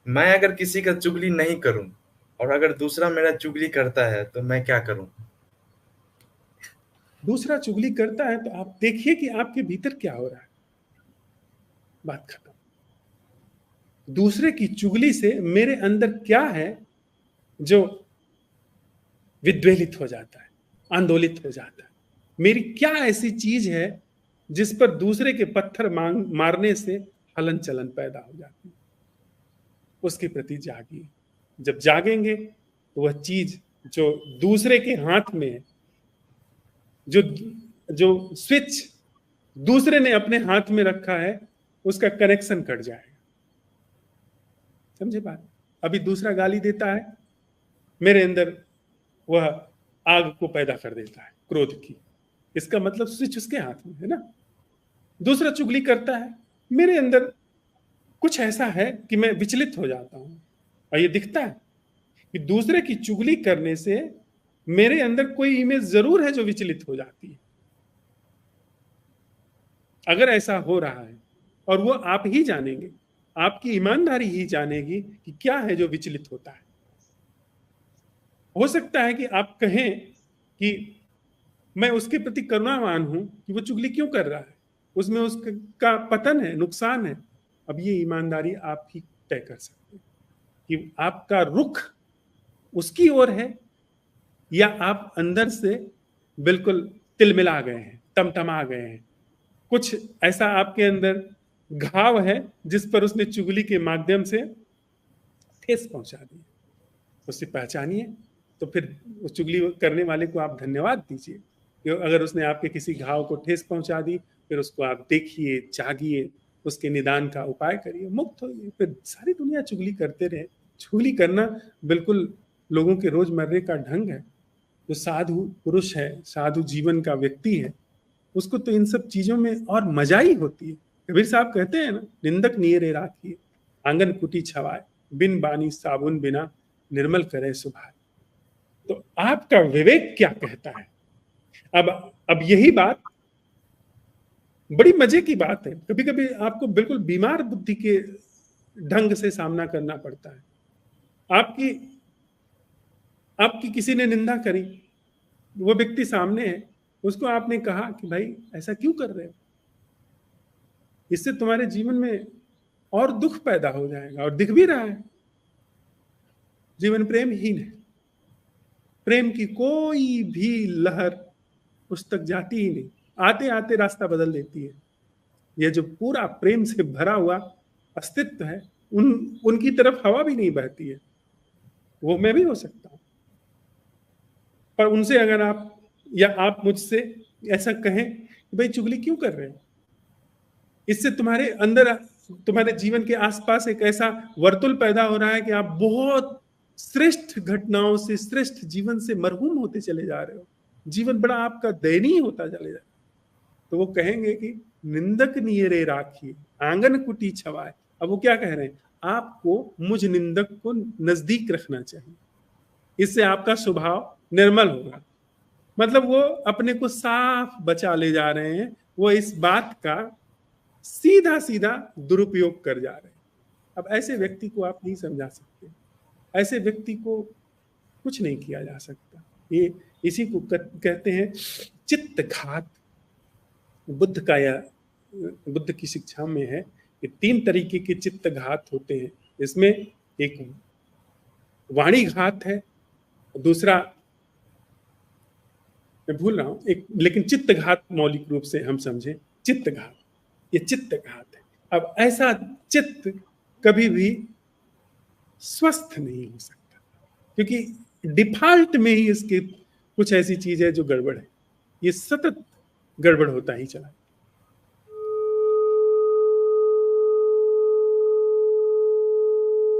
मैं अगर किसी का चुगली नहीं करूं और अगर दूसरा मेरा चुगली करता है तो मैं क्या करूं? दूसरा चुगली करता है तो आप देखिए कि आपके भीतर क्या हो रहा है, बात खत्म। दूसरे की चुगली से मेरे अंदर क्या है जो विद्वेलित हो जाता है, आंदोलित हो जाता है। मेरी क्या ऐसी चीज है जिस पर दूसरे के पत्थर मारने से हलन चलन पैदा हो जाती है। उसके प्रति जागिए। जब जागेंगे तो वह चीज जो दूसरे के हाथ में है, जो जो स्विच दूसरे ने अपने हाथ में रखा है, उसका कनेक्शन कट जाएगा। समझे बात? अभी दूसरा गाली देता है, मेरे अंदर वह आग को पैदा कर देता है, क्रोध की। इसका मतलब स्विच उसके हाथ में है ना। दूसरा चुगली करता है, मेरे अंदर कुछ ऐसा है कि मैं विचलित हो जाता हूं, और ये दिखता है कि दूसरे की चुगली करने से मेरे अंदर कोई इमेज जरूर है जो विचलित हो जाती है। अगर ऐसा हो रहा है, और वो आप ही जानेंगे, आपकी ईमानदारी ही जानेगी कि क्या है जो विचलित होता है। हो सकता है कि आप कहें कि मैं उसके प्रति करुणावान हूं कि वो चुगली क्यों कर रहा है, उसमें उसका पतन है, नुकसान है। अब ये ईमानदारी आप ही तय कर सकते हैं कि आपका रुख उसकी ओर है, या आप अंदर से बिल्कुल तिलमिला गए हैं, तमतमा गए हैं। कुछ ऐसा आपके अंदर घाव है जिस पर उसने चुगली के माध्यम से ठेस पहुंचा दी। उसे पहचानिए, तो फिर उस चुगली करने वाले को आप धन्यवाद दीजिए कि अगर उसने आपके किसी घाव को ठेस पहुंचा दी, फिर उसको आप देखिए, जागिए, उसके निदान का उपाय करिए, मुक्त होइए। फिर सारी दुनिया चुगली करते रहे। चुगली करना बिल्कुल लोगों के रोजमर्रे का ढंग है। जो साधु पुरुष है, साधु जीवन का व्यक्ति है, उसको तो इन सब चीजों में और मजा ही होती है। कबीर साहब कहते हैं ना, निंदक नियरे राखिए, आंगन कुटी छवाए, बिन बानी साबुन बिना निर्मल करे सुभाए। तो आपका विवेक क्या कहता है? अब यही बात बड़ी मजे की बात है। कभी कभी आपको बिल्कुल बीमार बुद्धि के ढंग से सामना करना पड़ता है। आपकी आपकी किसी ने निंदा करी, वो व्यक्ति सामने है, उसको आपने कहा कि भाई ऐसा क्यों कर रहे हो, इससे तुम्हारे जीवन में और दुख पैदा हो जाएगा, और दिख भी रहा है। जीवन प्रेमहीन है, प्रेम की कोई भी लहर उस तक जाती ही नहीं, आते आते रास्ता बदल देती है। यह जो पूरा प्रेम से भरा हुआ अस्तित्व है, उनकी तरफ हवा भी नहीं बहती है। वो मैं भी हो सकता हूं, पर उनसे अगर आप या आप मुझसे ऐसा कहें कि भाई चुगली क्यों कर रहे हो, इससे तुम्हारे अंदर, तुम्हारे जीवन के आसपास एक ऐसा वर्तुल पैदा हो रहा है कि आप बहुत श्रेष्ठ घटनाओं से, श्रेष्ठ जीवन से मरहूम होते चले जा रहे हो। जीवन बड़ा आपका दयनीय होता चले जा रहा है। तो वो कहेंगे कि निंदक नियरे राखी, आंगन कुटी छवाए। अब वो क्या कह रहे हैं? आपको मुझ निंदक को नजदीक रखना चाहिए, इससे आपका स्वभाव निर्मल होगा। मतलब वो अपने को साफ बचा ले जा रहे हैं, वो इस बात का सीधा सीधा दुरुपयोग कर जा रहे हैं। अब ऐसे व्यक्ति को आप नहीं समझा सकते, ऐसे व्यक्ति को कुछ नहीं किया जा सकता। ये इसी को कहते हैं चित्त घात। बुद्ध की शिक्षा में है कि 3 तरीके के चित्त घात होते हैं। इसमें एक वाणी घात है, दूसरा मैं भूल रहा हूं एक, लेकिन चित्त घात मौलिक रूप से हम समझे, चित्त घात, ये चित्त घात है। अब ऐसा चित्त कभी भी स्वस्थ नहीं हो सकता, क्योंकि डिफॉल्ट में ही इसके कुछ ऐसी चीज है जो गड़बड़ है। ये सतत गड़बड़ होता ही चला